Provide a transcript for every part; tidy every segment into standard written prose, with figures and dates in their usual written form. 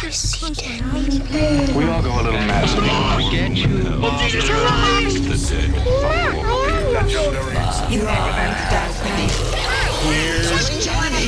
We all go a little mad sometimes. Get you. You are under destiny. Here's Johnny.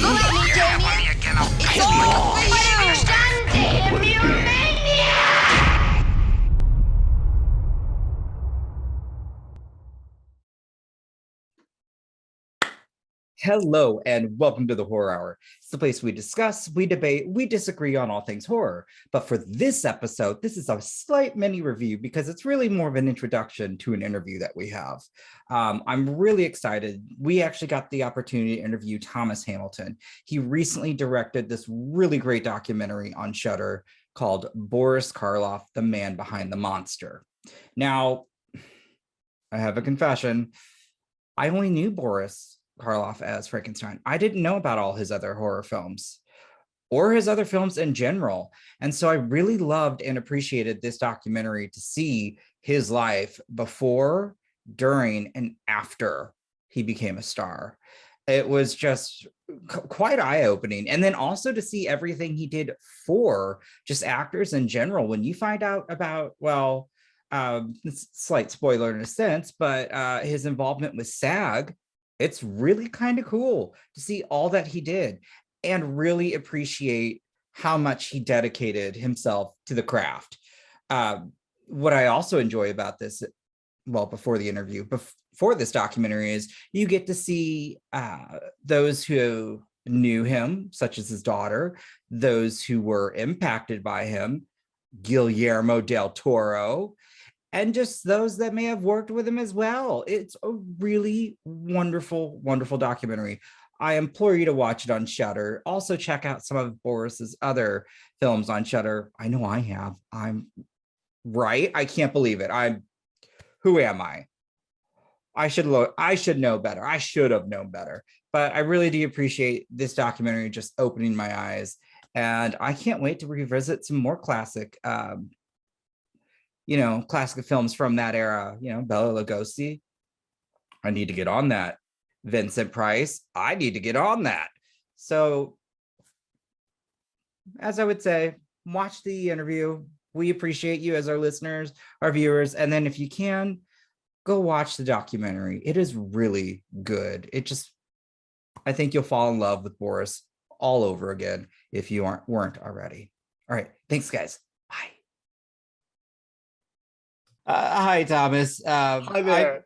Hello and welcome to the Horror Hour. It's the place we discuss, we debate, we disagree on all things horror. But for this episode, this is a slight mini review because it's really more of an introduction to an interview that we have. I'm really excited. We actually got the opportunity to interview Thomas Hamilton. He recently directed this really great documentary on Shudder called Boris Karloff, the Man Behind the Monster. Now, I have a confession. I only knew Boris Karloff as Frankenstein. I didn't know about all his other horror films or his other films in general. And so I really loved and appreciated this documentary to see his life before, during, and after he became a star. It was just quite eye-opening. And then also to see everything he did for just actors in general. When you find out about, well, slight spoiler in a sense, but his involvement with SAG, it's really kind of cool to see all that he did and really appreciate how much he dedicated himself to the craft. What I also enjoy about this, well, before the interview, before this documentary, is you get to see those who knew him, such as his daughter, those who were impacted by him, Guillermo del Toro, and just those that may have worked with him as well. It's a really wonderful, wonderful documentary. I implore you to watch it on Shudder. Also check out some of Boris's other films on Shudder. I know I have. I'm right. I can't believe it. Who am I? I should know better. I should have known better. But I really do appreciate this documentary just opening my eyes. And I can't wait to revisit some more classic classic films from that era, Bela Lugosi. I need to get on that. Vincent Price, I need to get on that. So, as I would say, watch the interview. We appreciate you as our listeners, our viewers. And then if you can, go watch the documentary. It is really good. I think you'll fall in love with Boris all over again if you weren't already. All right. Thanks, guys. Bye. Hi, Thomas. Hi there.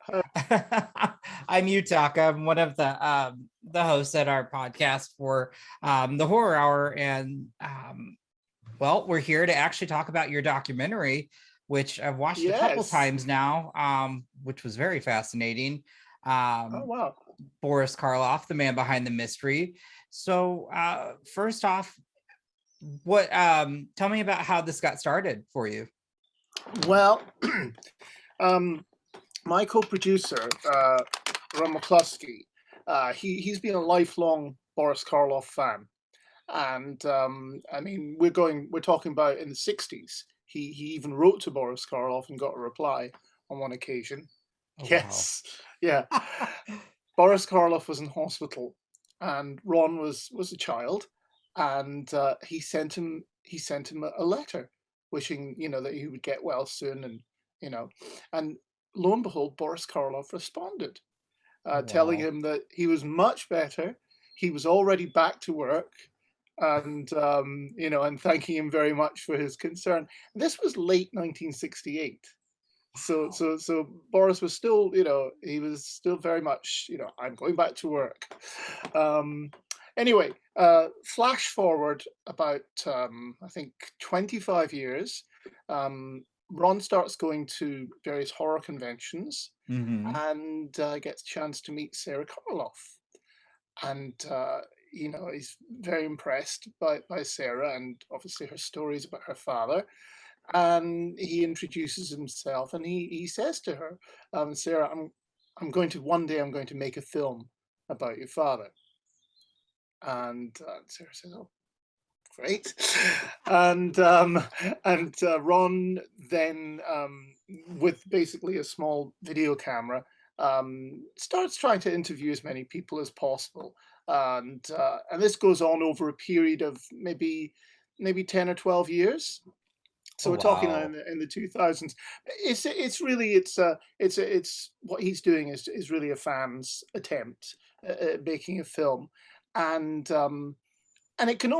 I'm Yutaka. I'm one of the hosts at our podcast for the Horror Hour, and we're here to actually talk about your documentary, which I've watched a couple times now, which was very fascinating. Oh wow! Boris Karloff, the man behind the mystery. So, first off, tell me about how this got started for you. Well, my co-producer, Ron McCluskey, he's been a lifelong Boris Karloff fan, and we're talking about in the 60s. He even wrote to Boris Karloff and got a reply on one occasion. Oh, yes, wow. Yeah. Boris Karloff was in hospital, and Ron was a child, and he sent him a letter, wishing that he would get well soon, and lo and behold, Boris Karloff responded, telling him that he was much better, he was already back to work, and and thanking him very much for his concern. This was late 1968. So Boris was still, he was still very much, I'm going back to work. Anyway, flash forward about, I think, 25 years. Ron starts going to various horror conventions, and gets a chance to meet Sarah Karloff. And, he's very impressed by Sarah and obviously her stories about her father. And he introduces himself, and he says to her, Sarah, one day I'm going to make a film about your father. And Sarah says, "Oh, great!" And Ron then, with basically a small video camera, starts trying to interview as many people as possible, and this goes on over a period of maybe maybe 10 or 12 years. So Oh, we're talking wow. in the 2000s. It's really it's what he's doing is really a fan's attempt at making a film, and it can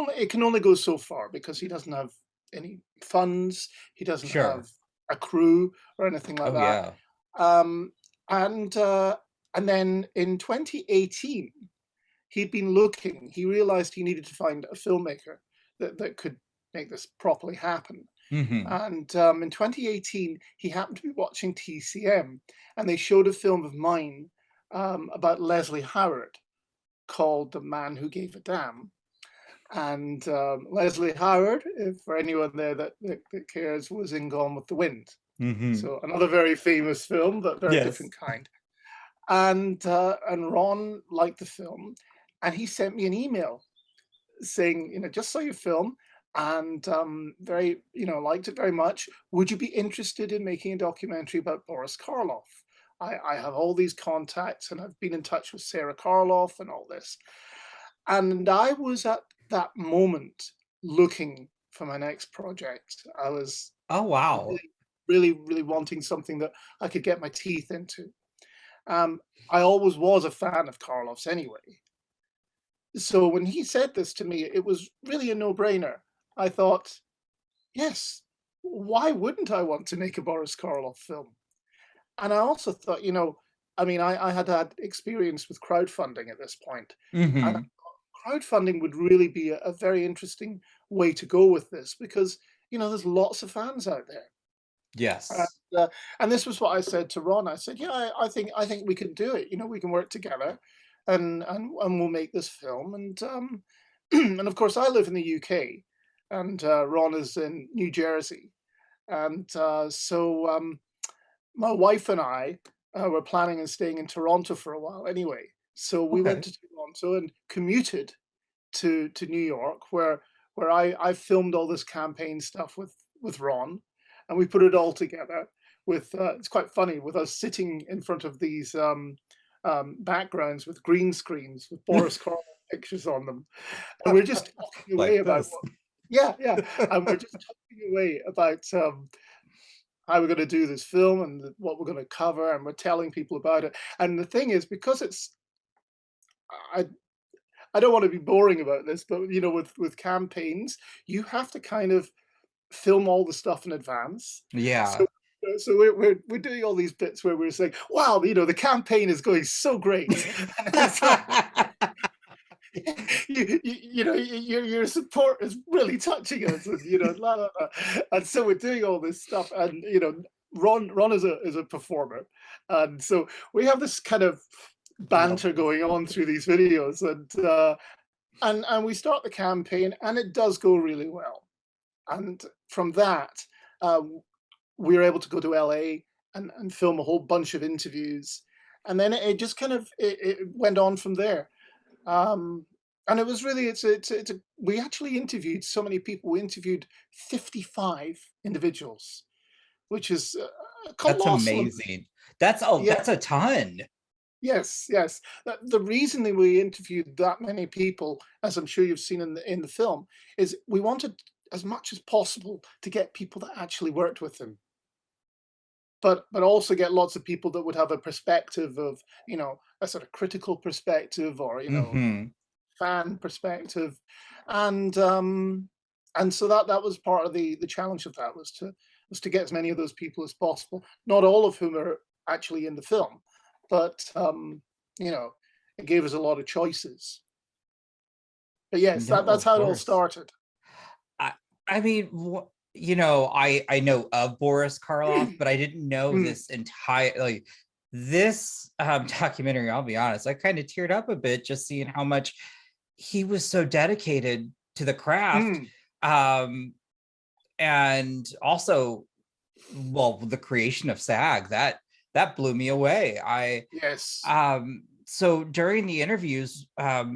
only go so far because he doesn't have any funds, he doesn't have Sure. a crew or anything like Oh, that. yeah. Um, and and then in 2018, he'd been looking. He realized he needed to find a filmmaker that could make this properly happen. Hmm. And in 2018, he happened to be watching TCM, and they showed a film of mine about Leslie Howard called "The Man Who Gave a Damn." And Leslie Howard, if for anyone there that cares, was in Gone with the Wind. Hmm. So another very famous film, but very Yes. different kind. And Ron liked the film, and he sent me an email saying, just saw your film, and very, liked it very much. Would you be interested in making a documentary about Boris Karloff? I have all these contacts, and I've been in touch with Sarah Karloff and all this. And I was at that moment looking for my next project. I was Oh, wow. really, really, really wanting something that I could get my teeth into. Um, I always was a fan of Karloff's anyway. So when he said this to me, it was really a no-brainer. I thought, yes, why wouldn't I want to make a Boris Karloff film? And I also thought, I had experience with crowdfunding at this point, and Hmm. crowdfunding would really be a very interesting way to go with this because, there's lots of fans out there. And, Yes. uh, and this was what I said to Ron. I said, "Yeah, I think we can do it. We can work together, and we'll make this film." And and of course, I live in the UK, and Ron is in New Jersey, and so my wife and I were planning on staying in Toronto for a while anyway. So we went Okay. to Toronto and commuted to New York, where I filmed all this campaign stuff with Ron, and we put it all together. With it's quite funny with us sitting in front of these backgrounds with green screens with Boris Karloff pictures on them, and we're just talking away Like about this. what. Yeah, yeah, and we're just talking away about how we're going to do this film and what we're going to cover, and we're telling people about it. And the thing is, because I I don't want to be boring about this, but with campaigns, you have to kind of film all the stuff in advance. So Yeah. so we're doing all these bits where we're saying, "Wow, the campaign is going so great," and it's like your support is really touching us, and la, la, la. And so we're doing all this stuff, and Ron is a performer, and so we have this kind of Love banter this. going on through these videos, and we start the campaign, and it does go really well. And from that, uh, we were able to go to LA and film a whole bunch of interviews, and then it just kind of it went on from there. Um, and it was really we actually interviewed so many people. We interviewed 55 individuals, which is a That's colossal amount. amazing. Yeah. That's a ton. Yes, yes. The reason that we interviewed that many people, as I'm sure you've seen in the film, is we wanted as much as possible to get people that actually worked with him, but also get lots of people that would have a perspective of, a sort of critical perspective, or Hmm. fan perspective, and so that was part of the challenge of that was to get as many of those people as possible. Not all of whom are actually in the film, but you know, it gave us a lot of choices. But yes, No, that's of how it all course. started. I I mean, I know of Boris Karloff, but I didn't know Mm, this entire this documentary. I'll be honest, I kind of teared up a bit just seeing how much he was so dedicated to the craft, mm, um, and also, well, the creation of SAG that blew me away. yes. So during the interviews,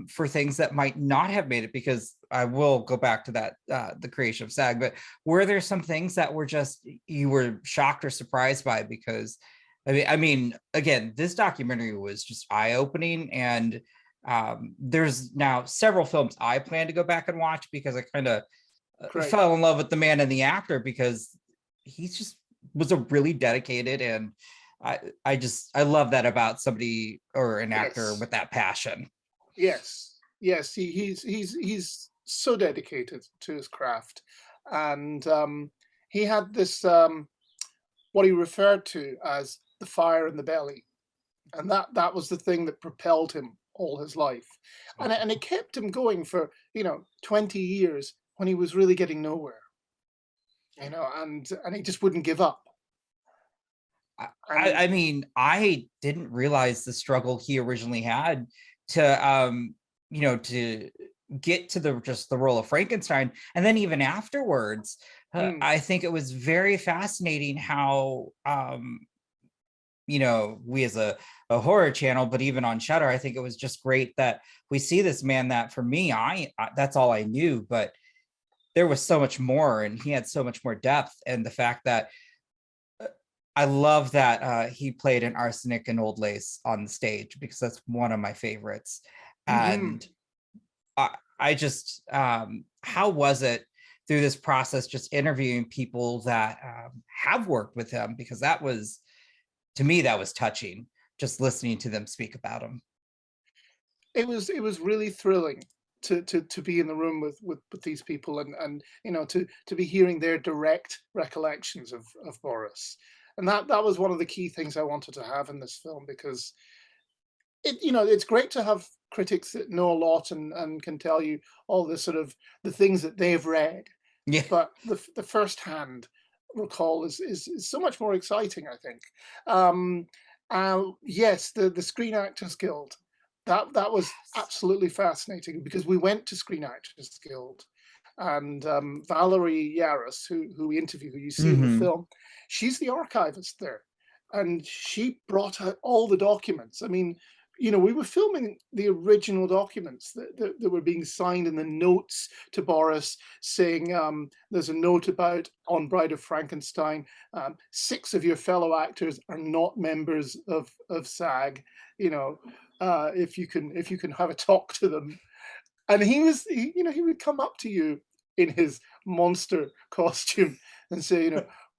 for things that might not have made it, because I will go back to that, the creation of SAG, but were there some things that were just you were shocked or surprised by? Because I mean, again, this documentary was just eye-opening, and there's now several films I plan to go back and watch because I kind of Great. fell in love with the man and the actor, because he's just was a really dedicated, and I love that about somebody or an actor Yes. with that passion. Yes. Yes. He's so dedicated to his craft, and he had this what he referred to as the fire in the belly, and that was the thing that propelled him all his life, and it kept him going for 20 years when he was really getting nowhere, and he just wouldn't give up. And I mean, I didn't realize the struggle he originally had to to get to the role of Frankenstein, and then even afterwards, I think it was very fascinating how we as a horror channel, but even on Shudder, I think it was just great that we see this man that, for me, I that's all I knew, but there was so much more, and he had so much more depth. And the fact that I love that he played an arsenic and old lace on the stage, because that's one of my favorites. And I just how was it through this process, just interviewing people that have worked with him, because that was, to me, that was touching, just listening to them speak about him. it was really thrilling to be in the room with these people, and to be hearing their direct recollections of Boris. And that was one of the key things I wanted to have in this film, because it's great to have critics that know a lot and can tell you all the sort of the things that they've read. Yeah. But the first hand recall is so much more exciting, I think. Yes, the Screen Actors Guild, that was absolutely fascinating, because we went to Screen Actors Guild, and Valerie Yaris, who we interview, who you see in the film, she's the archivist there, and she brought out all the documents. I mean, we were filming the original documents that were being signed, in the notes to Boris, saying there's a note about on Bride of Frankenstein, 6 of your fellow actors are not members of SAG. If you can have a talk to them. And he would come up to you in his monster costume and say,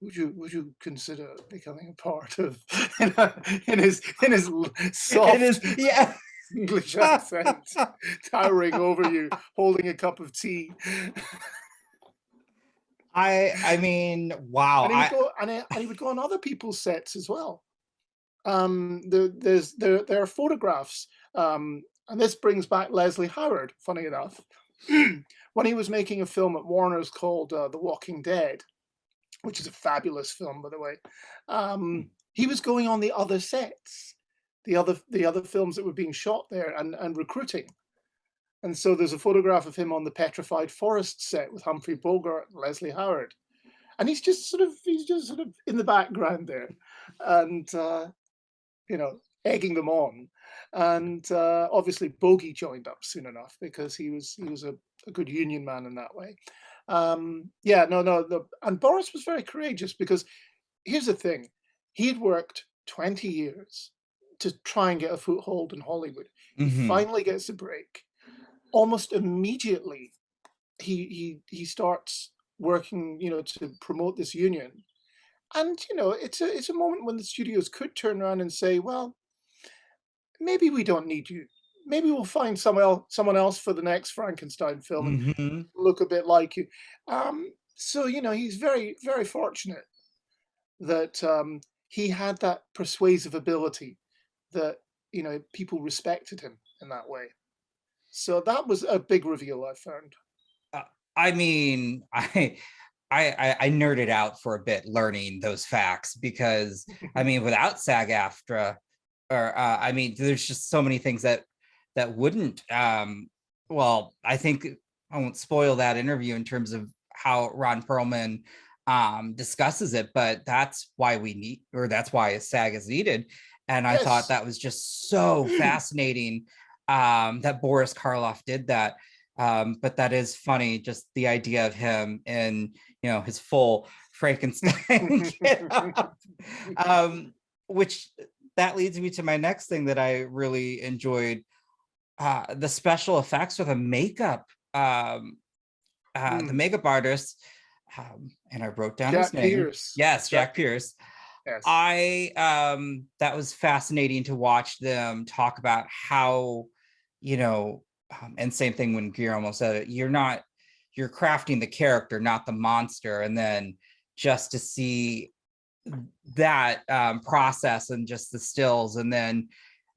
would you consider becoming a part of, in his soft English accent, towering over you, holding a cup of tea. I mean, wow. And he would go on other people's sets as well. There are photographs, and this brings back Leslie Howard, funny enough, when he was making a film at Warner's called The Walking Dead, which is a fabulous film, by the way. He was going on the other sets, the other films that were being shot there, and recruiting. And so there's a photograph of him on the Petrified Forest set with Humphrey Bogart and Leslie Howard, and he's just sort of in the background there, and egging them on. And obviously Bogey joined up soon enough, because he was a good union man in that way. And Boris was very courageous, because here's the thing: he had worked 20 years to try and get a foothold in Hollywood. He finally gets a break. Almost immediately, he starts working, to promote this union. And it's a moment when the studios could turn around and say, well, maybe we don't need you. Maybe we'll find someone else for the next Frankenstein film and look a bit like you. So he's very, very fortunate that he had that persuasive ability, that people respected him in that way. So that was a big reveal, I found. I mean, I nerded out for a bit learning those facts, because I mean, without SAG-AFTRA, or I mean, there's just so many things that wouldn't. Well, I think I won't spoil that interview in terms of how Ron Perlman discusses it, but that's why that's why a SAG is needed. And I thought that was just so fascinating that Boris Karloff did that. But that is funny, just the idea of him in his full Frankenstein getup. Which that leads me to my next thing that I really enjoyed, the special effects with the makeup. the makeup artist, and I wrote down his Jack name. Pierce. Yes, Jack Pierce. Yes. That was fascinating to watch them talk about how, and same thing when Guillermo said it, you're crafting the character, not the monster. And then just to see that process and just the stills. And then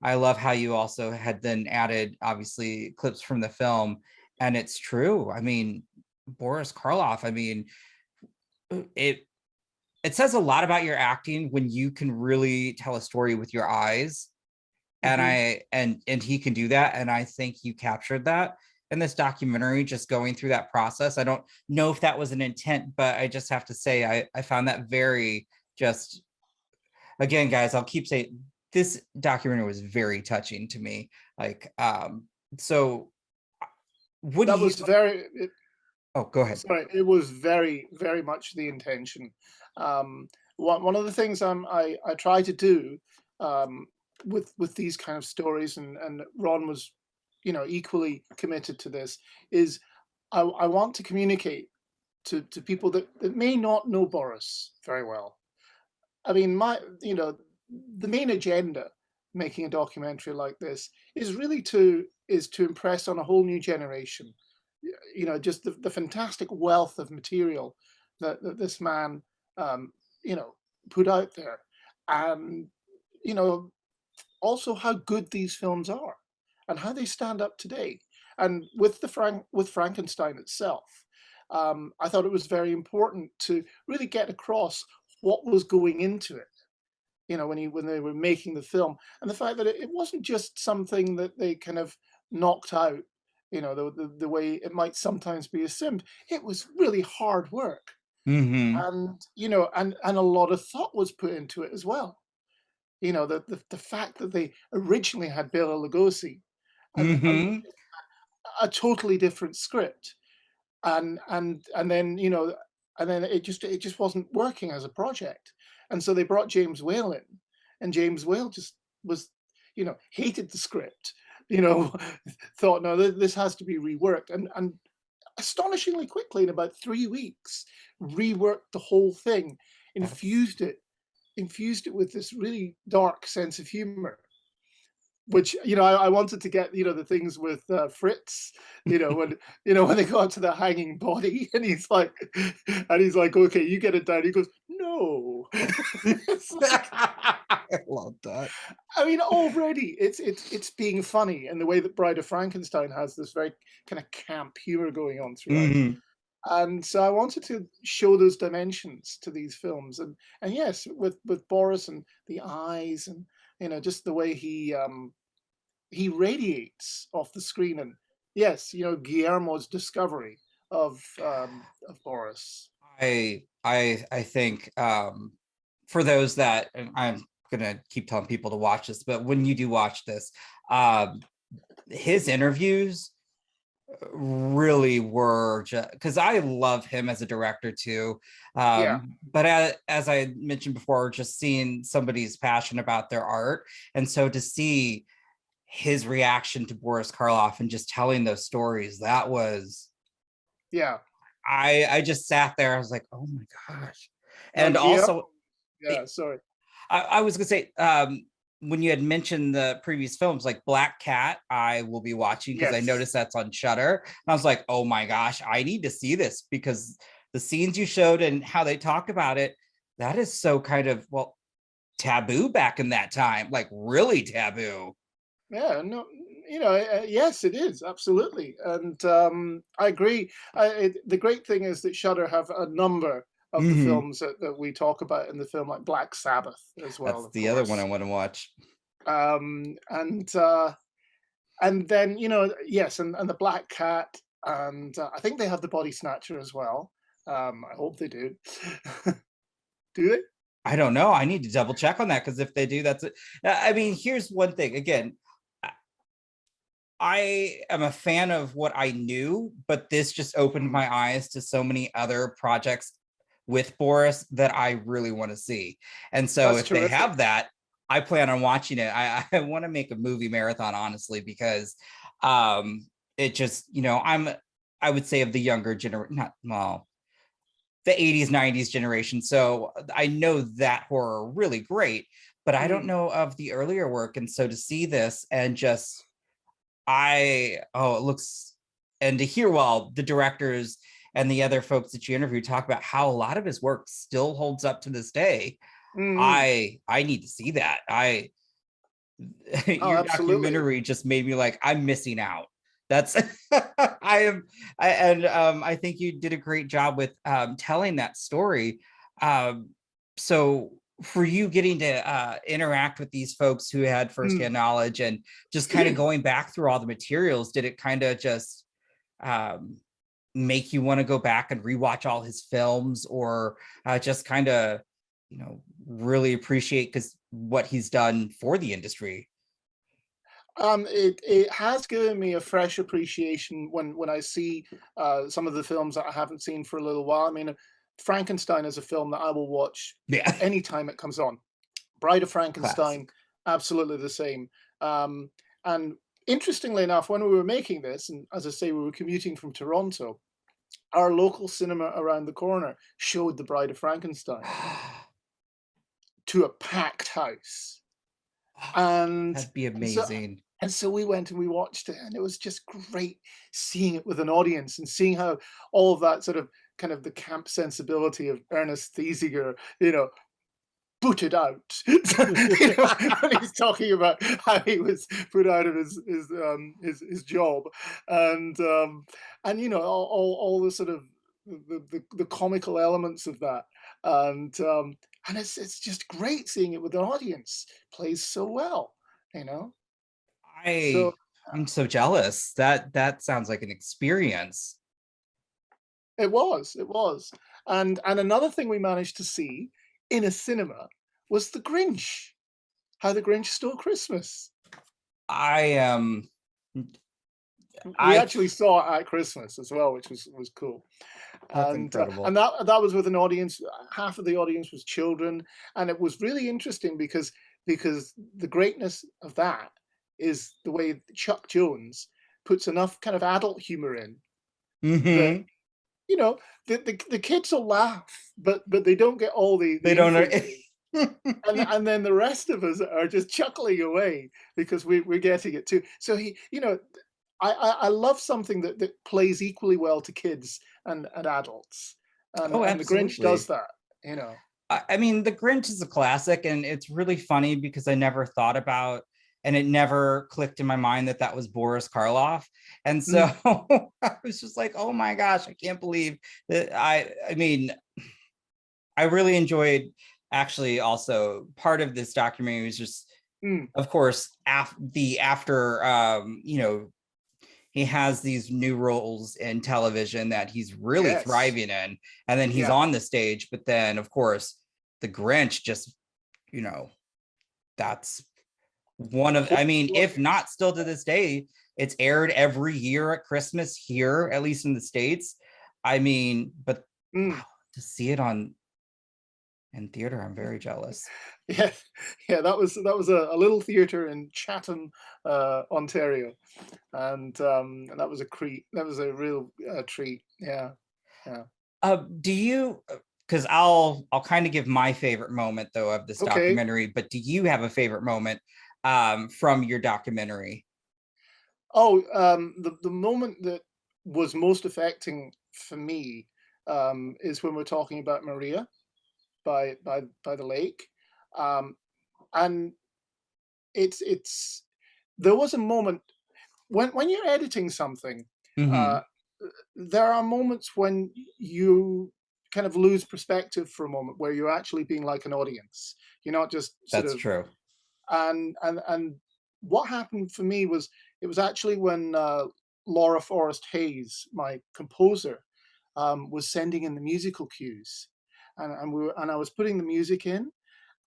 I love how you also had then added, obviously, clips from the film. And it's true. I mean, Boris Karloff, I mean, it says a lot about your acting when you can really tell a story with your eyes. And and he can do that. And I think you captured that in this documentary, just going through that process. I don't know if that was an intent, but I just have to say, I found that very just, again, guys, I'll keep saying this documentary was very touching to me. Like, so what that do you... was very... Oh, go ahead. Sorry, it was very, very much the intention. One of the things I try to do with these kind of stories, and Ron was, equally committed to this, is I want to communicate to people that may not know Boris very well. I mean, the main agenda making a documentary like this is really to impress on a whole new generation, just the fantastic wealth of material that this man, put out there, and also how good these films are and how they stand up today. And with Frankenstein itself, I thought it was very important to really get across what was going into it. When they were making the film, and the fact that it wasn't just something that they kind of knocked out, the way it might sometimes be assumed. It was really hard work, and and a lot of thought was put into it as well. The fact that they originally had Bela Lugosi, and a totally different script, and then it just wasn't working as a project, and so they brought James Whale in, and James Whale just was, hated the script, thought, no, this has to be reworked, and astonishingly quickly, in about 3 weeks, reworked the whole thing, infused it with this really dark sense of humor, which I wanted to get the things with Fritz, when they got to the hanging body, and he's like, okay, you get it down. He goes, no. I love that. I mean, already it's being funny, and the way that Bride of Frankenstein has this very kind of camp humor going on throughout. And so I wanted to show those dimensions to these films, and yes, with Boris and the eyes, and just the way he radiates off the screen, and yes, Guillermo's discovery of Boris. I think for those that, and I'm gonna keep telling people to watch this, but when you do watch this, his interviews really were, just because I love him as a director too, but as I mentioned before, just seeing somebody's passion about their art, and so to see his reaction to Boris Karloff and just telling those stories, that was, I just sat there, I was like, oh my gosh. And also, sorry, I was gonna say, when you had mentioned the previous films like Black Cat, I will be watching, because I noticed that's on Shudder. And I was like, oh my gosh, I need to see this, because the scenes you showed and how they talk about it, that is so kind of, well, taboo back in that time, like really taboo. Yeah, no, yes, it is, absolutely. And I agree. The great thing is that Shudder have a number of the films that we talk about in the film, like Black Sabbath as well. That's the other one I want to watch. And then, yes, and the Black Cat, and I think they have the Body Snatcher as well. I hope they do. Do they? I don't know. I need to double check on that, because if they do, that's it. I mean, here's one thing. Again, I am a fan of what I knew, but this just opened my eyes to so many other projects with Boris that I really want to see. And so if they have that, I plan on watching it. I want to make a movie marathon, honestly, because it just, I would say, of the younger generation, not well, the 80s, 90s generation. So I know that horror really great, but I don't know of the earlier work. And so to see this and just, it looks, and to hear the directors and the other folks that you interviewed talk about how a lot of his work still holds up to this day. I need to see that. Your absolutely. documentary just made me like, I'm missing out. That's I think you did a great job with telling that story. So for you getting to interact with these folks who had firsthand knowledge and just kind of going back through all the materials, did it kind of just make you want to go back and rewatch all his films, or just kind of, really appreciate what he's done for the industry? It has given me a fresh appreciation when I see some of the films that I haven't seen for a little while. I mean, Frankenstein is a film that I will watch anytime it comes on. Bride of Frankenstein, absolutely the same. And interestingly enough, when we were making this, and as I say, we were commuting from Toronto, our local cinema around the corner showed The Bride of Frankenstein to a packed house. And that'd be amazing. So we went and we watched it, and it was just great seeing it with an audience and seeing how all of that sort of kind of the camp sensibility of Ernest Thesiger, booted out. When he's talking about how he was put out of his job, and all the sort of the comical elements of that, and it's just great seeing it with an audience. Plays so well, I'm so jealous. That sounds like an experience. It was. And another thing we managed to see in a cinema was The Grinch. How the Grinch Stole Christmas. We actually saw it at Christmas as well, which was cool. That's incredible. And that was with an audience. Half of the audience was children, and it was really interesting because the greatness of that is the way Chuck Jones puts enough kind of adult humor in that, the kids will laugh, but they don't get all the they don't know. and then the rest of us are just chuckling away because we're getting it too. So I love something that plays equally well to kids and adults. And the Grinch does that, I mean, the Grinch is a classic, and it's really funny because I never thought about, and it never clicked in my mind that was Boris Karloff. And so I was just like, oh my gosh, I can't believe that. I mean, I really enjoyed, actually, also part of this documentary was just, of course, after he has these new roles in television that he's really thriving in, and then he's on the stage. But then, of course, the Grinch just, that's one of, I mean, if not still to this day, it's aired every year at Christmas here, at least in the States. I mean, but wow, to see it in theater, I'm very jealous. Yeah, that was a little theater in Chatham, Ontario, and that was a real treat. Yeah. Do you? Because I'll kind of give my favorite moment though of this documentary, but do you have a favorite moment from your documentary? Oh, the moment that was most affecting for me is when we're talking about Maria by the lake. And it's there was a moment when you're editing something, there are moments when you kind of lose perspective for a moment, where you're actually being like an audience. You're not just That's true. And what happened for me was, it was actually when Laura Forrest Hayes, my composer, was sending in the musical cues, and I was putting the music in,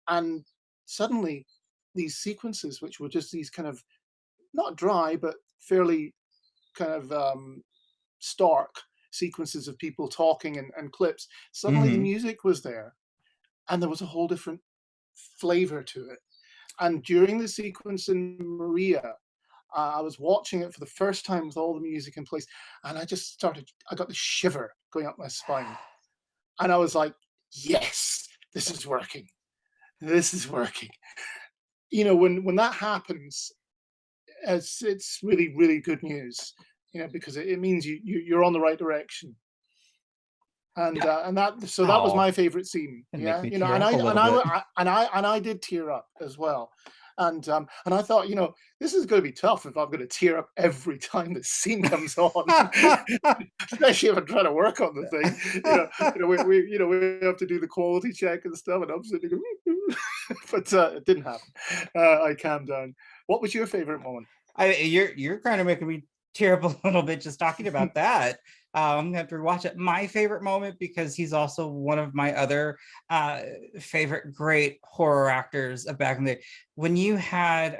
and suddenly these sequences, which were just these kind of not dry but fairly kind of stark sequences of people talking and clips, suddenly the music was there, and there was a whole different flavor to it. And during the sequence in Maria, I was watching it for the first time with all the music in place, and I got the shiver going up my spine. And I was like, yes, this is working. This is working. When that happens, it's really, really good news, because it means you're on the right direction. And that was Oh, my favorite scene. it make Yeah, me tear up a little bit. I did tear up as well. And I thought, this is going to be tough if I'm going to tear up every time the scene comes on, especially if I'm trying to work on the thing. We have to do the quality check and stuff, and I'm sitting there, but it didn't happen. I calmed down. What was your favorite moment? You're kind of making me tear up a little bit just talking about that. I'm gonna have to rewatch it. My favorite moment, because he's also one of my other favorite great horror actors of back in the day. When you had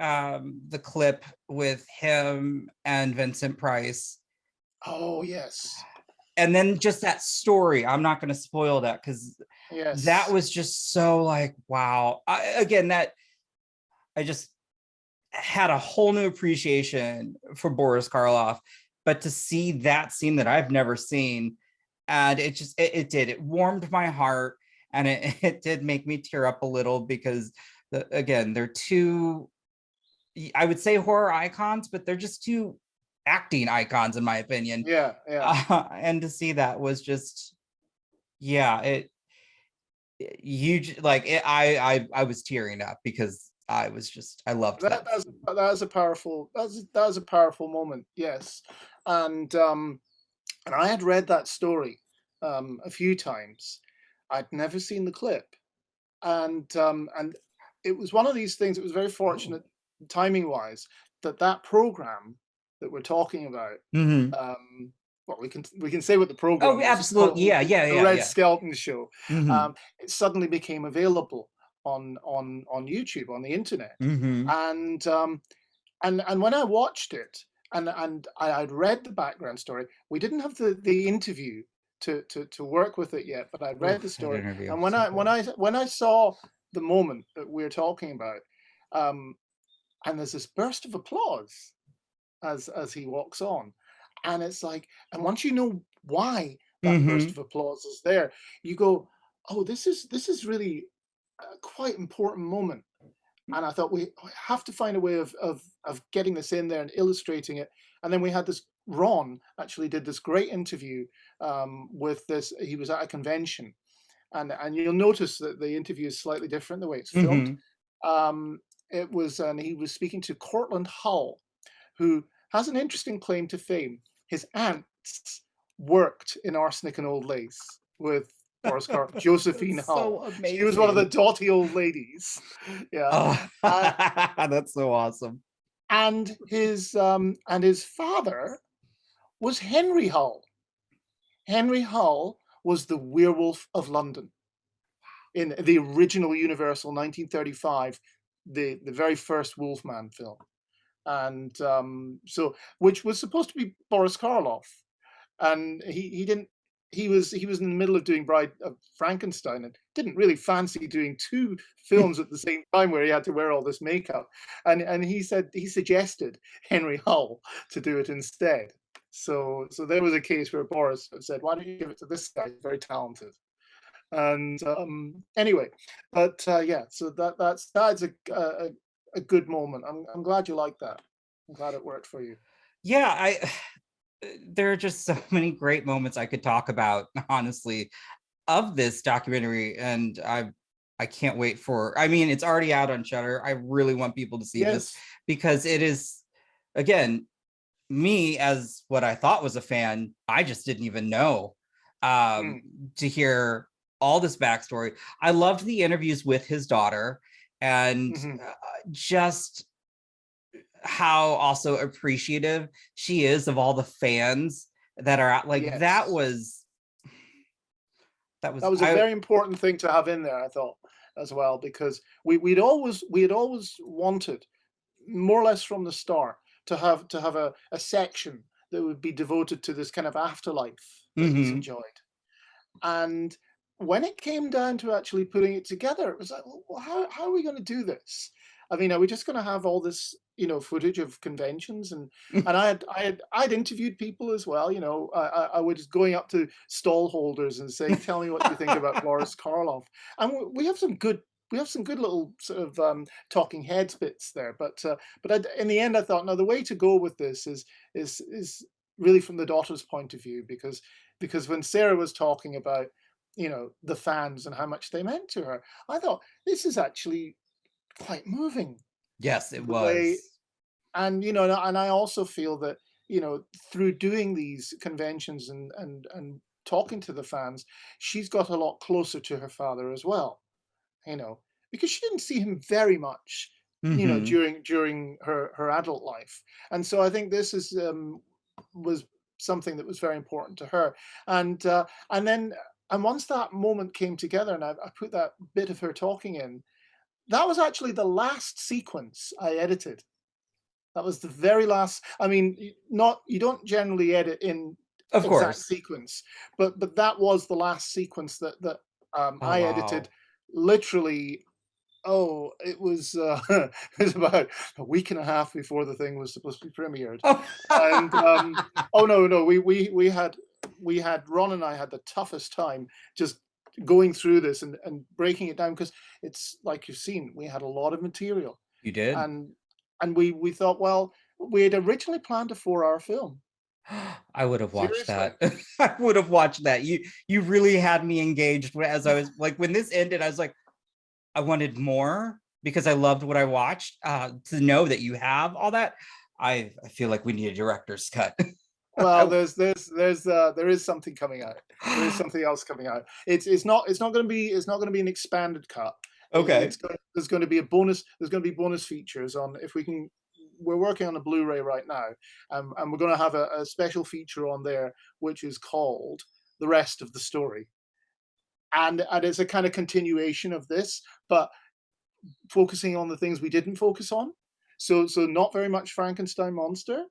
the clip with him and Vincent Price. Oh yes. And then just that story. I'm not going to spoil that because yes, that was just so like, wow. I just had a whole new appreciation for Boris Karloff. But to see that scene that I've never seen, and it warmed my heart, and it did make me tear up a little because again, they're two, I would say horror icons, but they're just two acting icons in my opinion. Yeah. And to see that was just, yeah, huge. Like I was tearing up because I loved that. That was a powerful moment. Yes, and I had read that story a few times. I'd never seen the clip, and it was one of these things. It was very fortunate, timing wise, that program that we're talking about. Well, we can say what the program. Oh, absolutely, yeah. The Red Skeleton Show. Mm-hmm. It suddenly became available on YouTube, on the internet, Mm-hmm. and when I watched it, and I'd read the background story. We didn't have the interview to work with it yet, but I read the story, and when I saw the moment that we're talking about, and there's this burst of applause as he walks on, and it's like, and once you know why that burst of applause is there, you go, oh, this is really a quite important moment. And I thought we have to find a way of getting this in there and illustrating it. And then we had this, Ron actually did this great interview with this. He was at a convention, and you'll notice that the interview is slightly different the way it's filmed. It was, and he was speaking to Cortland Hull, who has an interesting claim to fame. His aunts worked in Arsenic and Old Lace with Boris Karloff, Josephine Hull. So amazing. She was one of the dotty old ladies. Yeah. That's so awesome. And his father was Henry Hull. Henry Hull was the Werewolf of London in the original Universal 1935, the very first Wolfman film. And so, which was supposed to be Boris Karloff, and he didn't. He was in the middle of doing Bride of Frankenstein and didn't really fancy doing two films at the same time where he had to wear all this makeup. And he suggested Henry Hull to do it instead. So there was a case where Boris said, "Why don't you give it to this guy? He's very talented." And anyway, but yeah, so that's a good moment. I'm glad you liked that. I'm glad it worked for you. Yeah, there are just so many great moments I could talk about, honestly, of this documentary, and I can't wait for. I mean, it's already out on Shudder. I really want people to see this because it is, again, me as what I thought was a fan. I just didn't even know to hear all this backstory. I loved the interviews with his daughter, and just how also appreciative she is of all the fans that are out. Like that was a very important thing to have in there, I thought, as well, because we had always wanted, more or less from the start, to have a section that would be devoted to this kind of afterlife that he's enjoyed. And when it came down to actually putting it together, it was like, well, how are we going to do this? I mean, are we just going to have all this, footage of conventions? And I'd interviewed people as well. I was going up to stall holders and saying, "Tell me what you think about Boris Karloff." And we have some good. We have some good little sort of talking heads bits there, but in the end, I thought, no, the way to go with this is really from the daughter's point of view, because when Sarah was talking about the fans and how much they meant to her, I thought this is actually quite moving. Yes, it The way, was. and and I also feel that through doing these conventions and talking to the fans, she's got a lot closer to her father as well. Because she didn't see him very much, Hmm. during her adult life, and so I think this was something that was very important to her, and then and once that moment came together, and I put that bit of her talking in, that was actually the last sequence I edited. That was the very last. I mean, not you don't generally edit in Of exact course. sequence, but that was the last sequence that Oh, I edited, wow. literally. Oh, it was it was about a week and a half before the thing was supposed to be premiered, and oh no, we had Ron and I had the toughest time just going through this and breaking it down, because it's like you've seen, we had a lot of material, You did? and we thought, well, we had originally planned a 4-hour film. I would have watched Seriously. that. I would have watched that. You really had me engaged as I was like, when this ended, I was like, I wanted more because I loved what I watched. To know that you have all that, I feel like we need a director's cut. Well, there is something coming out. There is something else coming out. It's not going to be an expanded cut. Okay. There's going to be a bonus. There's going to be bonus features on, if we can. We're working on a Blu-ray right now, and we're going to have a special feature on there, which is called "The Rest of the Story," and it's a kind of continuation of this, but focusing on the things we didn't focus on. So not very much Frankenstein monster,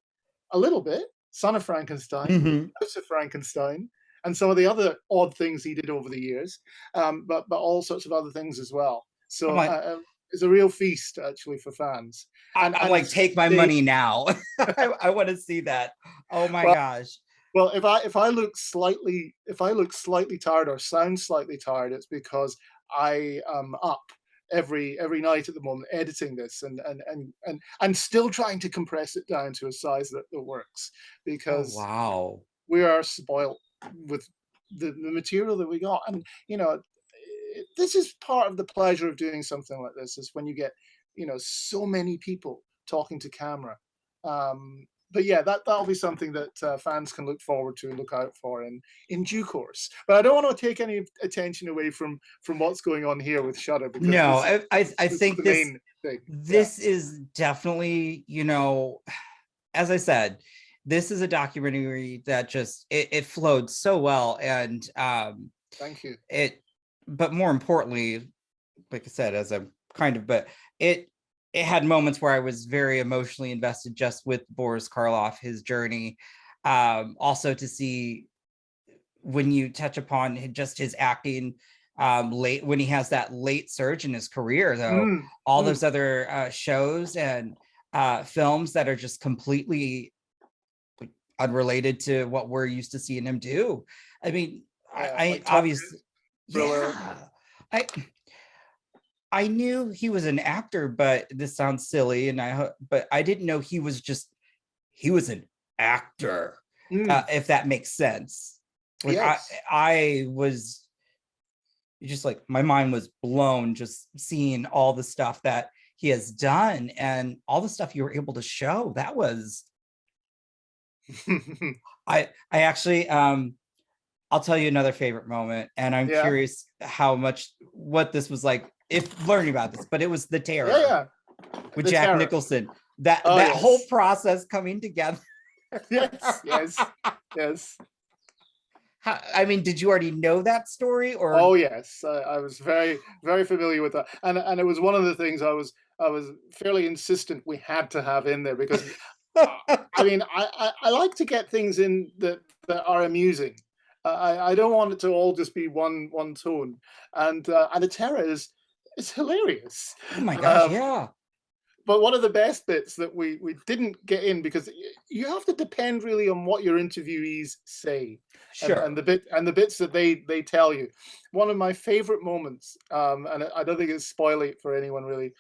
a little bit Son of Frankenstein, Hmm. House of Frankenstein, and some of the other odd things he did over the years, but all sorts of other things as well. I'm So like, it's a real feast actually for fans, I'm and like, it's take my they money now. I want to see that. Oh my well gosh. well if I look slightly tired or sound slightly tired, it's because I am up every night at the moment editing this, and still trying to compress it down to a size that works, Oh because wow. we are spoiled with the material that we got. And this is part of the pleasure of doing something like this, is when you get so many people talking to camera. But yeah, that'll be something that fans can look forward to and look out for in due course. But I don't want to take any attention away from what's going on here with Shudder, because No, I this is think the this main thing. Yeah, this is definitely, as I said, this is a documentary that just it flowed so well, and thank you. it but more importantly, like I said, as I'm kind of but it it had moments where I was very emotionally invested just with Boris Karloff, his journey. Also to see when you touch upon just his acting late, when he has that late surge in his career, though, Mm, all mm, those other shows and films that are just completely unrelated to what we're used to seeing him do. I mean, yeah, I like Top obviously, Thriller. yeah, i I knew he was an actor, but this sounds silly, and but I didn't know he was an actor, Mm, if that makes sense. Like yes. I was just like, my mind was blown just seeing all the stuff that he has done and all the stuff you were able to show. That was I actually I'll tell you another favorite moment, and I'm Yeah, curious how much what this was like if learning about this, but it was The yeah, Terror yeah. with The Jack Terror. Nicholson. That Oh that whole yes, process coming together. yes, yes, yes. I mean, did you already know that story or Oh yes, I was very familiar with that, and it was one of the things I was fairly insistent we had to have in there, because I mean I like to get things in that are amusing. I don't want it to all just be one tone, and the Terror is hilarious. oh my gosh, Um, yeah. but one of the best bits that we didn't get in, because you have to depend really on what your interviewees say, Sure. and the bits that they tell you. One of my favorite moments, and I don't think it's spoiling it for anyone really.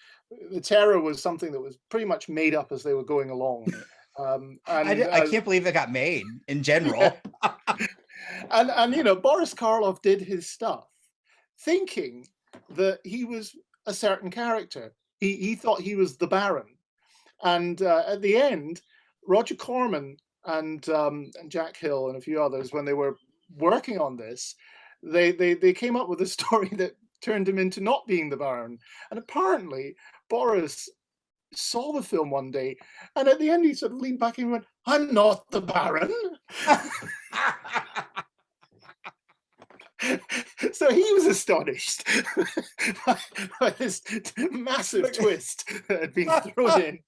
The terror was something that was pretty much made up as they were going along. I can't believe it got made in general. And you know, Boris Karloff did his stuff thinking that he was a certain character. He thought he was the Baron, and at the end, Roger Corman and Jack Hill and a few others, when they were working on this, they came up with a story that turned him into not being the Baron. And apparently, Boris saw the film one day, and at the end, he sort of leaned back and went, "I'm not the Baron." So he was astonished by this massive twist that had been thrown in.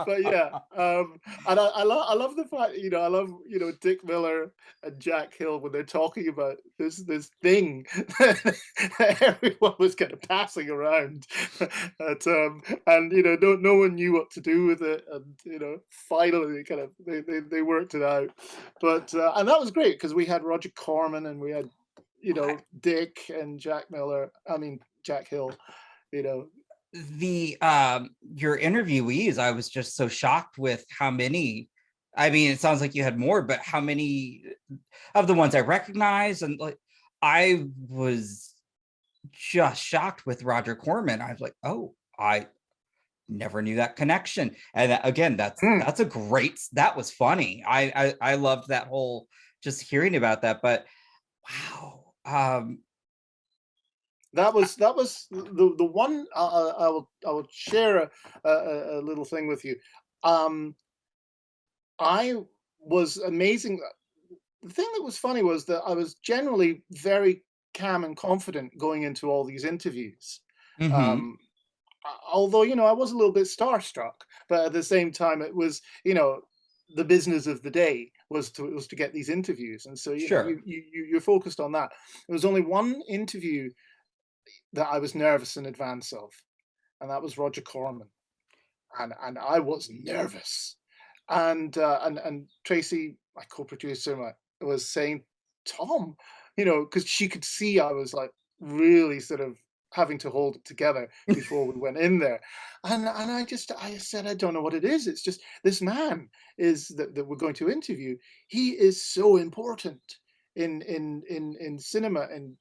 But yeah, and I love the fact, you know, I love, you know, Dick Miller and Jack Hill when they're talking about this thing that everyone was kind of passing around, and you know, no one knew what to do with it, and you know, finally, kind of they worked it out. But and that was great because we had Roger Corman and we had, you know, Dick and Jack Hill, you know. The your interviewees, I was just so shocked with how many. I mean, it sounds like you had more, but how many of the ones I recognize, and like I was just shocked with Roger Corman. I was like, oh, I never knew that connection. And again, that was funny. I loved that whole, just hearing about that. But wow, that was the one. I will share a little thing with you. I was amazing. The thing that was funny was that I was generally very calm and confident going into all these interviews. Although, you know, I was a little bit starstruck, but at the same time, it was, you know, the business of the day was to get these interviews, and so Sure. you're focused on that. There was only one interview that I was nervous in advance of, and that was Roger Corman, and I was nervous, and Tracy, my co-producer, was saying, "Tom," you know, because she could see I was like really sort of having to hold it together before we went in there, and I said, "I don't know what it is. It's just this man is that we're going to interview. He is so important in cinema and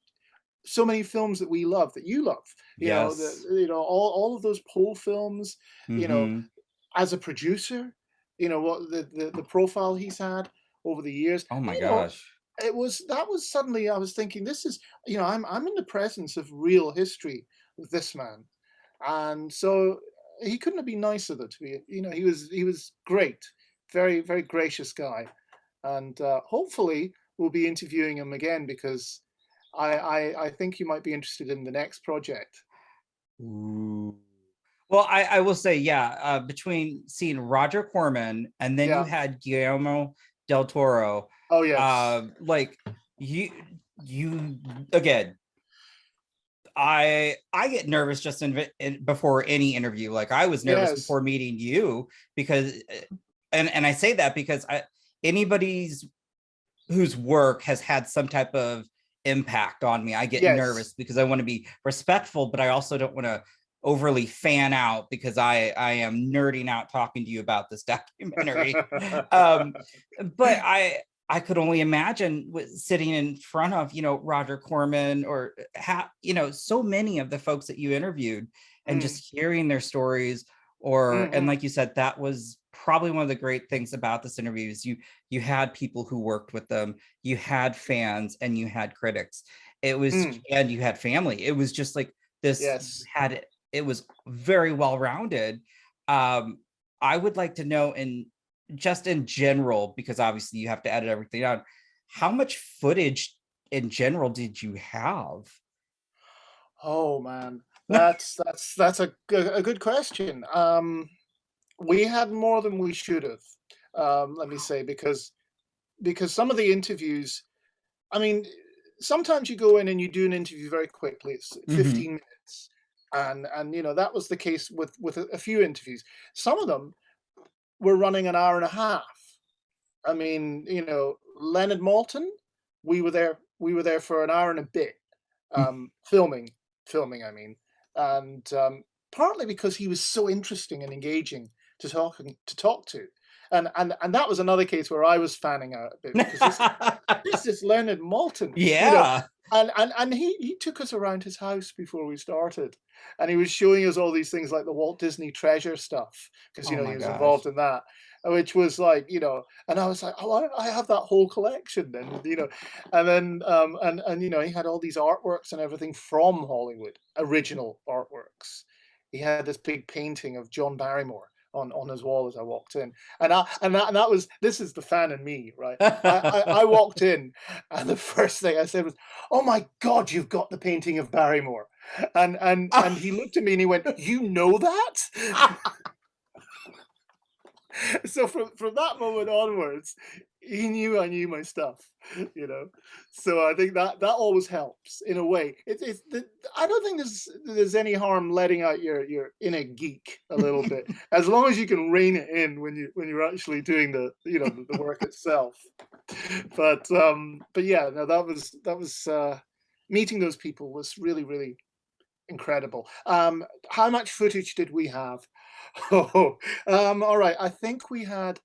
so many films that we love, that you love, you know, Yes. all of those Poe films, you know, Mhm. as a producer, you know, what the profile he's had over the years, Oh my you know, gosh. that was suddenly I was thinking, this is, you know, I'm in the presence of real history with this man, and so he couldn't have been nicer though, to be, you know, he was great, very very gracious guy, and hopefully we'll be interviewing him again because I think you might be interested in the next project. Ooh. Well, I will say, yeah, between seeing Roger Corman and then you Yeah. had Guillermo del Toro, Oh yes. like you again, I get nervous just before any interview. Like I was nervous Yes. before meeting you because, and I say that because anybody's whose work has had some type of impact on me, I get Yes. nervous because I want to be respectful, but I also don't want to overly fan out because I am nerding out talking to you about this documentary. But I could only imagine sitting in front of, you know, Roger Corman or you know, so many of the folks that you interviewed and Mm, just hearing their stories, or and mhm, like you said, that was probably one of the great things about this interview is you had people who worked with them, you had fans, and you had critics. It was, mm, and you had family. It was just like this yes. had it was very well rounded. um I would like to know, in just in general, because obviously you have to edit everything out, how much footage in general did you have? Oh man, that's a good question. We had more than we should have. Let me say, because some of the interviews, I mean, sometimes you go in and you do an interview very quickly. It's Hmm. 15 minutes. And that was the case with a few interviews. Some of them were running an hour and a half. I mean, Leonard Maltin, we were there for an hour and a bit, filming, I mean, and partly because he was so interesting and engaging to talk to, and that was another case where I was fanning out a bit because this Leonard Maltin, Yeah. and he took us around his house before we started, and he was showing us all these things like the Walt Disney Treasure stuff because Oh he my was gosh. involved in that, which was like and I was like, oh, I have that whole collection, and then and he had all these artworks and everything from Hollywood, original artworks. He had this big painting of John Barrymore on his wall as I walked in, and that was, this is the fan in me, right? I walked in, and the first thing I said was, "Oh my God, you've got the painting of Barrymore," and he looked at me and he went, "You know that?" So from that moment onwards, he knew I knew my stuff, you know. So I think that always helps in a way. I don't think there's any harm letting out your inner geek a little bit, as long as you can rein it in when you're actually doing the work itself. But yeah, no, that was meeting those people was really, really incredible. How much footage did we have? Oh, all right. I think we had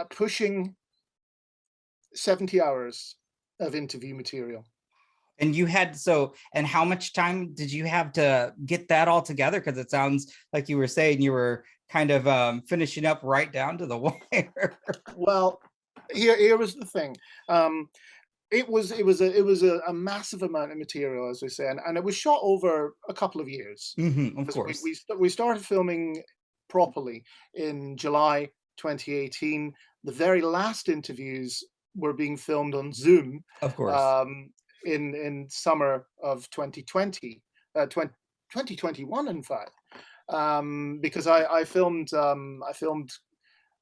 pushing 70 hours of interview material. And and how much time did you have to get that all together? Because it sounds like you were saying you were kind of finishing up right down to the wire. Well, here was the thing. It was a massive amount of material, as we say, and it was shot over a couple of years Of because course. we started filming properly in July 2018. The very last interviews were being filmed on Zoom Of course. in summer of 2020, 2021, in fact, because I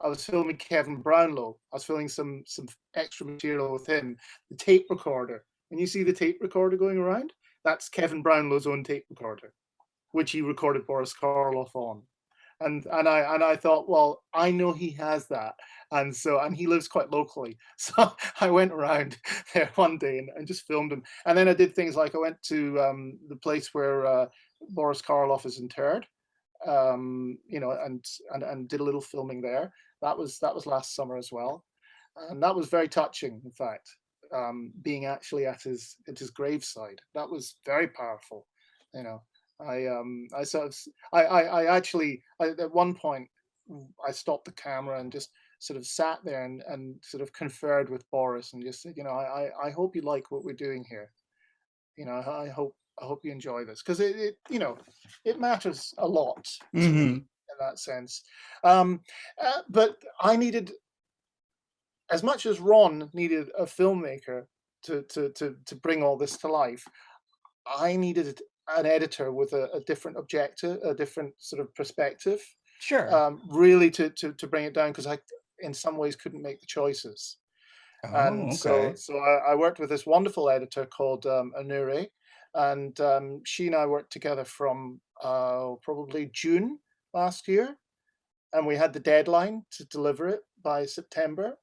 was filming Kevin Brownlow. I was filming some extra material with him. The tape recorder. When you see the tape recorder going around, that's Kevin Brownlow's own tape recorder, which he recorded Boris Karloff on. And I thought, well, I know he has that, and he lives quite locally. So I went around there one day and just filmed him. And then I did things like I went to the place where Boris Karloff is interred, and did a little filming there. That was last summer as well, and that was very touching. In fact, being actually at his graveside, that was very powerful. You know, I sort of I actually at one point I stopped the camera and just sort of sat there and sort of conferred with Boris and just said, I hope you like what we're doing here. I hope you enjoy this because it matters a lot to me in that sense. But I needed, as much as Ron needed a filmmaker to bring all this to life, I needed an editor with a different objective, a different sort of perspective, Sure. really to bring it down because I, in some ways, couldn't make the choices. And Oh, so okay. I worked with this wonderful editor called Anure, and she and I worked together from probably June last year, and we had the deadline to deliver it by September.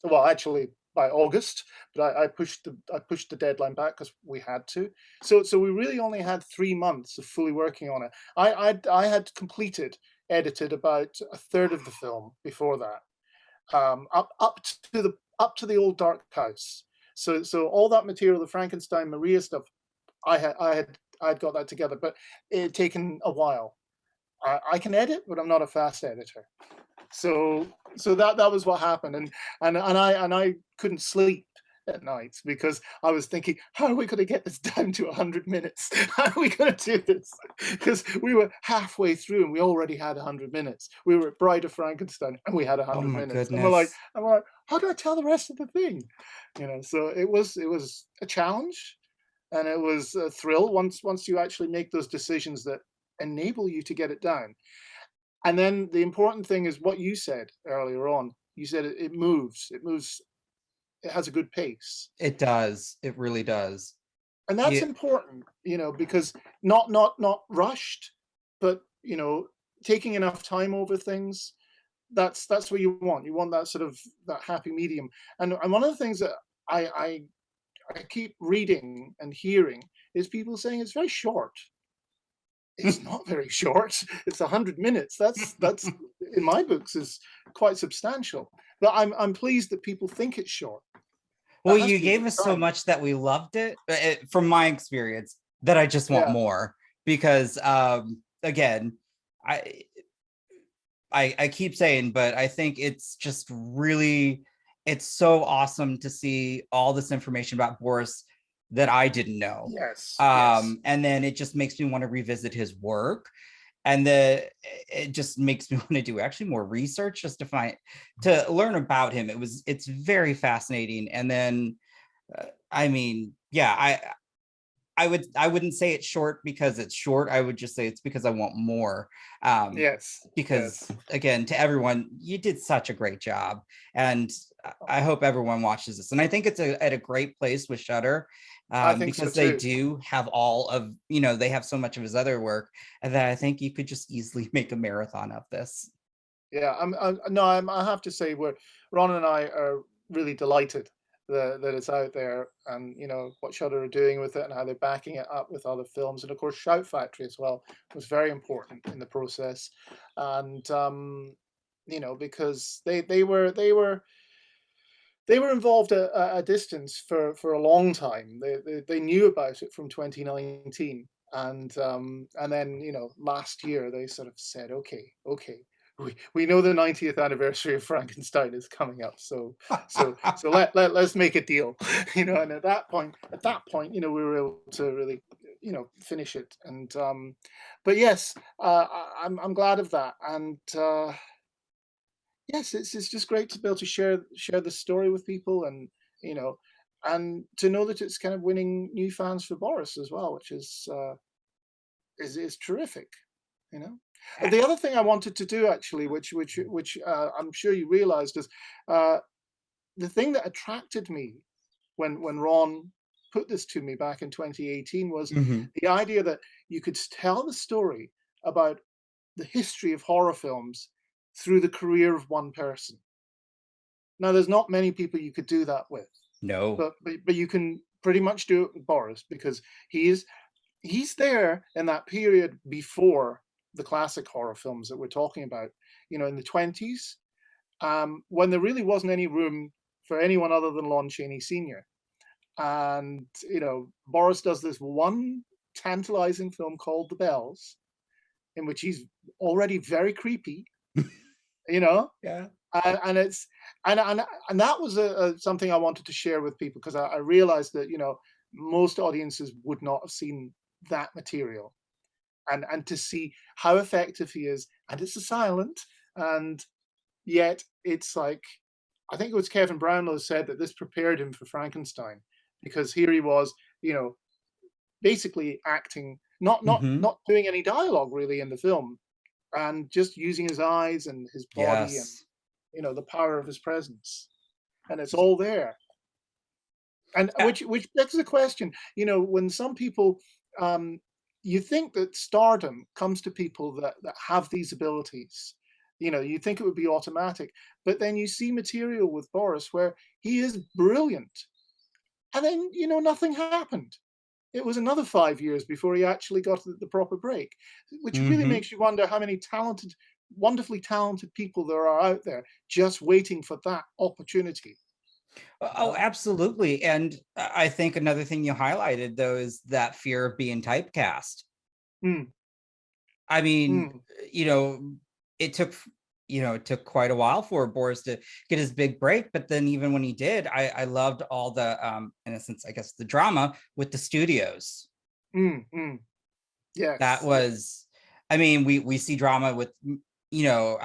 Well, actually by August, but I pushed the deadline back because we had to. So we really only had 3 months of fully working on it. I had completed, edited about a third of the film before that, up to the old dark house. So all that material, the Frankenstein Maria stuff, I'd got that together, but it had taken a while. I can edit, but I'm not a fast editor. So that was what happened, and I couldn't sleep at nights because I was thinking, how are we going to get this down to 100 minutes? How are we going to do this? Because we were halfway through and we already had 100 minutes. We were at Bride of Frankenstein and we had Oh 100 my minutes, and we're like, goodness. how do I tell the rest of the thing? So it was a challenge, and it was a thrill once you actually make those decisions that enable you to get it down. And then the important thing is what you said earlier on. You said it moves. It moves. It has a good pace. It does. It really does. And that's Yeah. important, because not rushed, but taking enough time over things. That's what you want. You want that sort of that happy medium. And one of the things that I keep reading and hearing is people saying it's very short. It's not very short. It's 100 minutes. That's in my books is quite substantial. But I'm pleased that people think it's short. Well, That has you to be a gave good us so sign. much that we loved it, from my experience, that I just want Yeah. more. Because again, I I keep saying, but I think it's just really, it's so awesome to see all this information about Boris that I didn't know. Yes. Yes. And then it just makes me want to revisit his work. And it just makes me want to do actually more research just to learn about him. It's very fascinating. And then, I mean, yeah, I wouldn't say it's short because it's short. I would just say it's because I want more. Yes. Because Yes. again, to everyone, you did such a great job, and I hope everyone watches this. And I think it's at a great place with Shudder, I think so because they too. do have all of, they have so much of his other work, and that I think you could just easily make a marathon of this. Yeah, I have to say, Ron and I are really delighted that it's out there, and what Shudder are doing with it, and how they're backing it up with other films, and of course Shout Factory as well was very important in the process, and because they were involved at a distance for a long time. They knew about it from 2019, and then last year they sort of said, okay, we know the 90th anniversary of Frankenstein is coming up, so let's make a deal, And at that point, we were able to really finish it, and but yes, I'm glad of that, and yes, it's just great to be able to share the story with people, and you know, and to know that it's kind of winning new fans for Boris as well, which is terrific. You know, the other thing I wanted to do actually, which I'm sure you realised, is uh, the thing that attracted me when Ron put this to me back in 2018 was Mhm. the idea that you could tell the story about the history of horror films through the career of one person. Now, there's not many people you could do that with, No. but you can pretty much do it with Boris, because he's there in that period before the classic horror films that we're talking about. In the 20s, when there really wasn't any room for anyone other than Lon Chaney Sr. And Boris does this one tantalizing film called The Bells, in which he's already very creepy. You know, Yeah. and it's and that was something I wanted to share with people, because I realized that most audiences would not have seen that material, and to see how effective he is, and it's a silent, and yet it's like, I think it was Kevin Brownlow said that this prepared him for Frankenstein, because here he was, basically acting, not not Mhm. not doing any dialogue really in the film, and just using his eyes and his body, and Yes. the power of his presence, and it's all there. And Yeah. which begs the question, when some people, um, you think that stardom comes to people that have these abilities. You think it would be automatic, but then you see material with Boris where he is brilliant, and then nothing happened. It was another 5 years before he actually got the proper break, which really Mhm. makes you wonder how many wonderfully talented people there are out there just waiting for that opportunity. You Oh, know? absolutely. And I think another thing you highlighted though is that fear of being typecast. Mm, I mean, mm, you know, it took, it took quite a while for Boris to get his big break, but then even when he did, I loved all the in a sense, I guess, the drama with the studios. mm. That Yes, yes. was, I mean, we see drama with, you know,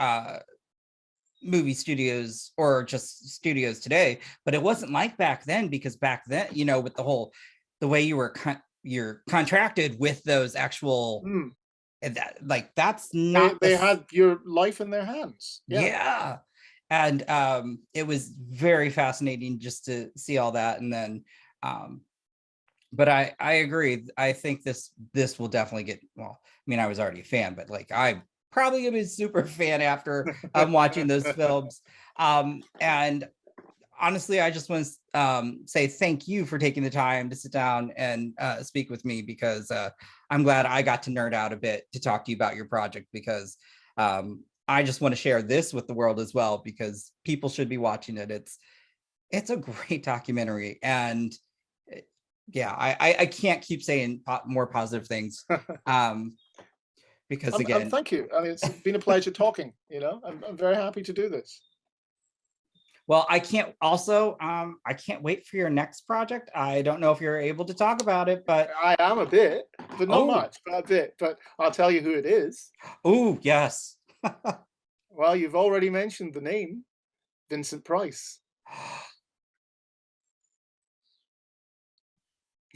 movie studios or just studios today, but it wasn't like back then, because back then, with the way you were you're contracted with those actual, Mm. that's They not they had your life in their hands. Yeah. yeah. And it was very fascinating just to see all that. And then um but I agree. I think this will definitely get, well, I mean, I was already a fan, but like I probably am a super fan after watching those films. And honestly, I just want to say thank you for taking the time to sit down and speak with me, because I'm glad I got to nerd out a bit to talk to you about your project, because I just want to share this with the world as well, because people should be watching it. It's a great documentary, and yeah, I can't keep saying more positive things, because again, thank you. I mean, it's been a pleasure talking. You know, I'm very happy to do this. well, I can't wait for your next project. I don't know if you're able to talk about it, but I am a bit, but not much, but a bit. But I'll tell you who it is. Oh, yes. Well, you've already mentioned the name, Vincent Price.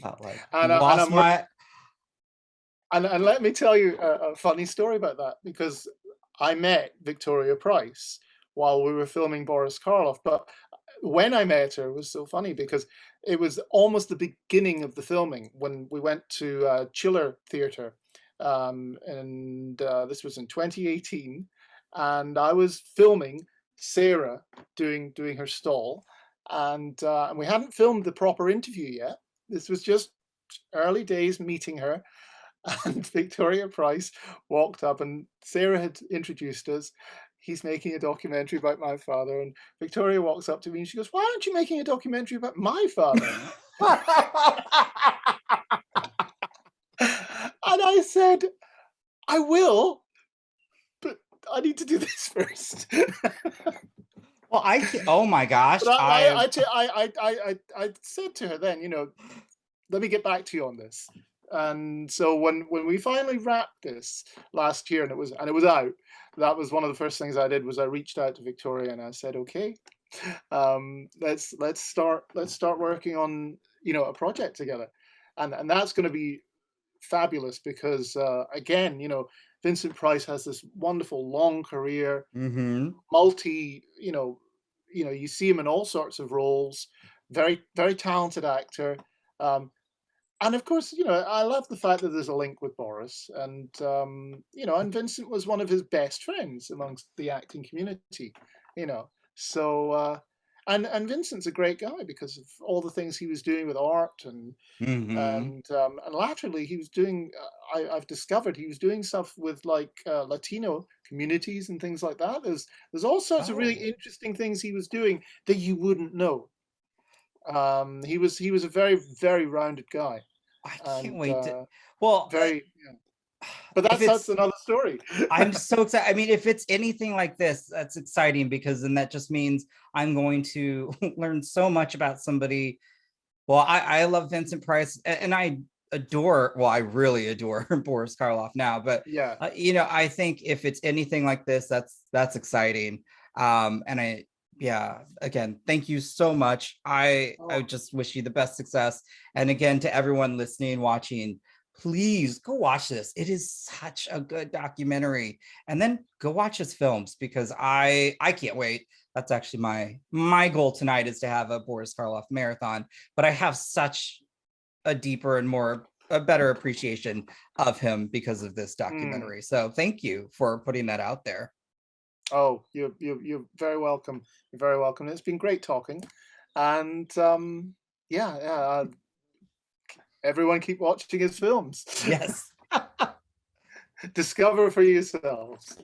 Like, And let me tell you a funny story about that, because I met Victoria Price while we were filming Boris Karloff. But when I met her, it was so funny, because it was almost the beginning of the filming when we went to Chiller Theatre, and this was in 2018, and I was filming Sarah doing her stall, and we hadn't filmed the proper interview yet. This was just early days meeting her, and Victoria Price walked up, and Sarah had introduced us. He's making a documentary about my father, and Victoria walks up to me and she goes, "Why aren't you making a documentary about my father?" And I said, "I will, but I need to do this first." Well, oh my gosh. But I said to her then, you know, let me get back to you on this. And so when we finally wrapped this last year, and it was out, that was one of the first things I did, was I reached out to Victoria and I said, okay, let's start working on, you know, a project together. And that's going to be fabulous, because again, you know, Vincent Price has this wonderful long career, multi, you see him in all sorts of roles, very, very talented actor. And of course, you know, I love the fact that there's a link with Boris, and you know, and Vincent was one of his best friends amongst the acting community, you know. So and Vincent's a great guy because of all the things he was doing with art, and laterally he was doing. I've discovered he was doing stuff with like Latino communities and things like that. There's all sorts of really interesting things he was doing that you wouldn't know. He was a very, very rounded guy. I can't wait to. Well, very. Yeah. But that's another story. I'm so excited. I mean, if it's anything like this, that's exciting, because then that just means I'm going to learn so much about somebody. Well, I love Vincent Price, and I really adore Boris Karloff now. But yeah, you know, I think if it's anything like this, that's exciting. And yeah, again, thank you so much. I just wish you the best success. And again, to everyone listening, watching, please go watch this. It is such a good documentary. And then go watch his films, because I can't wait. That's actually my goal tonight, is to have a Boris Karloff marathon. But I have such a deeper and a better appreciation of him because of this documentary. So thank you for putting that out there. Oh, you're very welcome. You're very welcome. It's been great talking, and everyone keep watching his films. Yes. Discover for yourselves.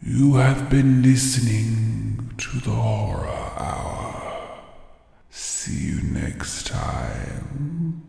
You have been listening to the Horror Hour. See you next time.